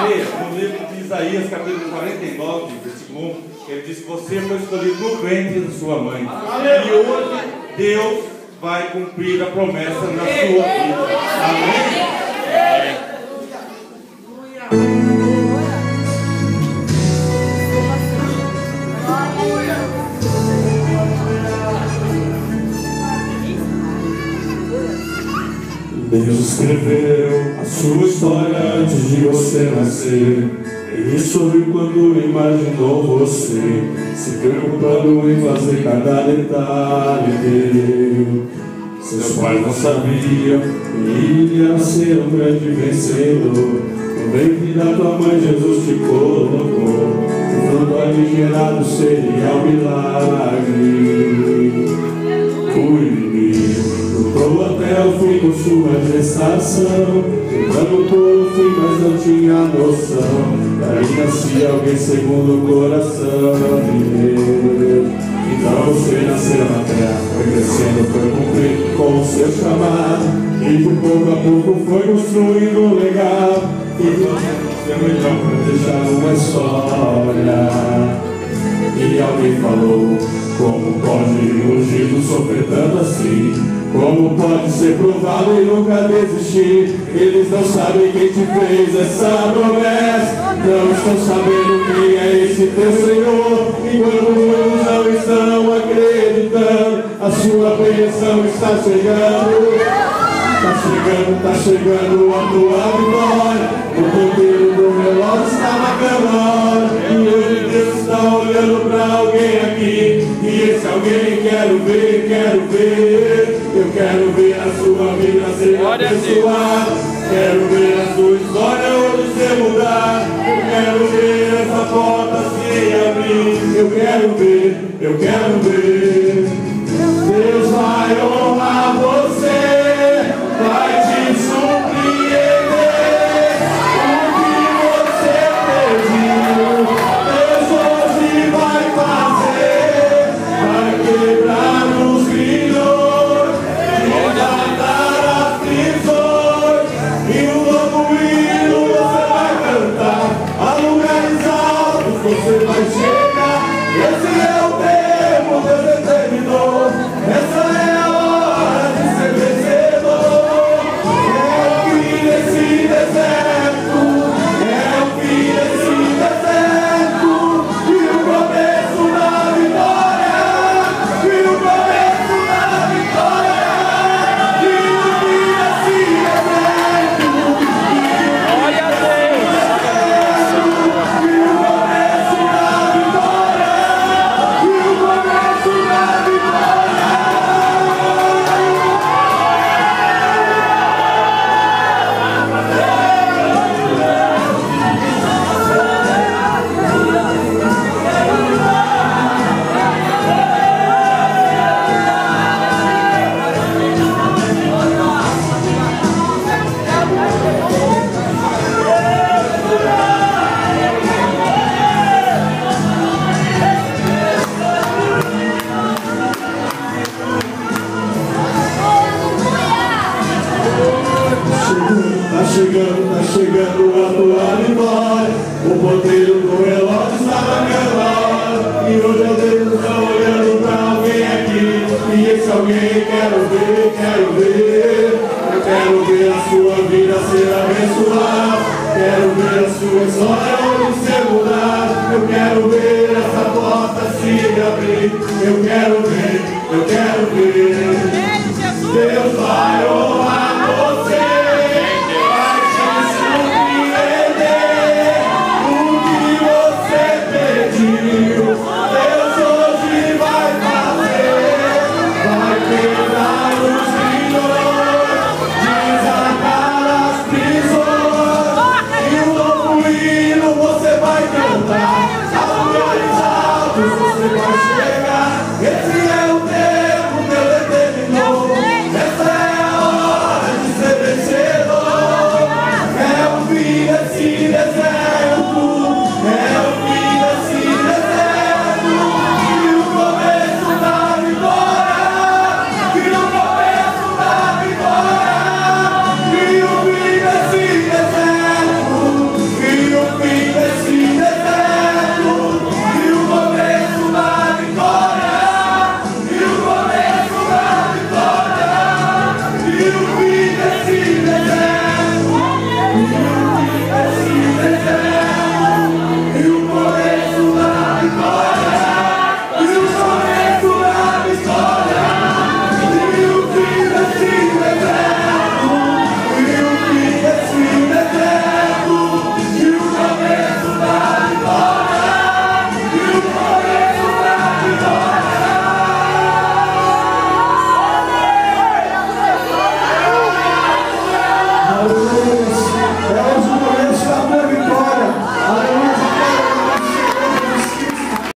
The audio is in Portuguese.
creia, no livro de Isaías, capítulo 49, versículo 1, ele diz que você foi escolhido no ventre da sua mãe. E hoje Deus vai cumprir a promessa na sua vida. Amém? Deus escreveu a sua história antes de você nascer. Ele soube quando imaginou você, se preocupando em fazer cada detalhe dele. Seus pais não sabiam que iria ser um grande vencedor. No ventre da tua mãe Jesus te colocou. O fruto ali gerado seria um milagre. O inimigo lutou até o fim com sua gestação, tentando por o fim, mas não tinha noção. Daí nascia alguém segundo o coração de Deus. Então você nasceu na terra, foi crescendo, foi cumprindo com o seu chamado, e de pouco a pouco foi construindo um legado. E seu melhor para deixar uma história. E alguém falou: como pode um ungido sofrer tanto assim? Como pode ser provado e nunca desistir? Eles não sabem quem te fez essa promessa, não estão sabendo quem é esse teu Senhor. Enquanto muitos não estão acreditando, a sua bênção está chegando. Tá chegando a tua vitória. O ponteiro do relógio está marcando a hora. E hoje Deus está olhando para alguém aqui. E esse alguém quero ver. Eu quero ver a sua vida ser abençoada. Quero ver a sua história hoje ser mudada. Eu quero ver essa porta se abrir. Eu quero ver. Deus vai honrar você. Vai te surpreender. O que você pediu, Deus hoje vai fazer. Vai quebrar os grilhos, levantar as prisões. E um novo hino você vai cantar. A lugares altos você vai chegar. Esse é o tempo, Deus determinou. Essa é a hora de ser vencedor. Tá chegando a tua vitória. O ponteiro do relógio está marcando a hora. E hoje Deus está olhando para alguém aqui. E esse alguém quero ver. Eu quero ver a sua vida ser abençoada. Quero ver a sua história hoje ser mudada. Eu quero ver essa porta se abrir. Eu quero ver. Deus vai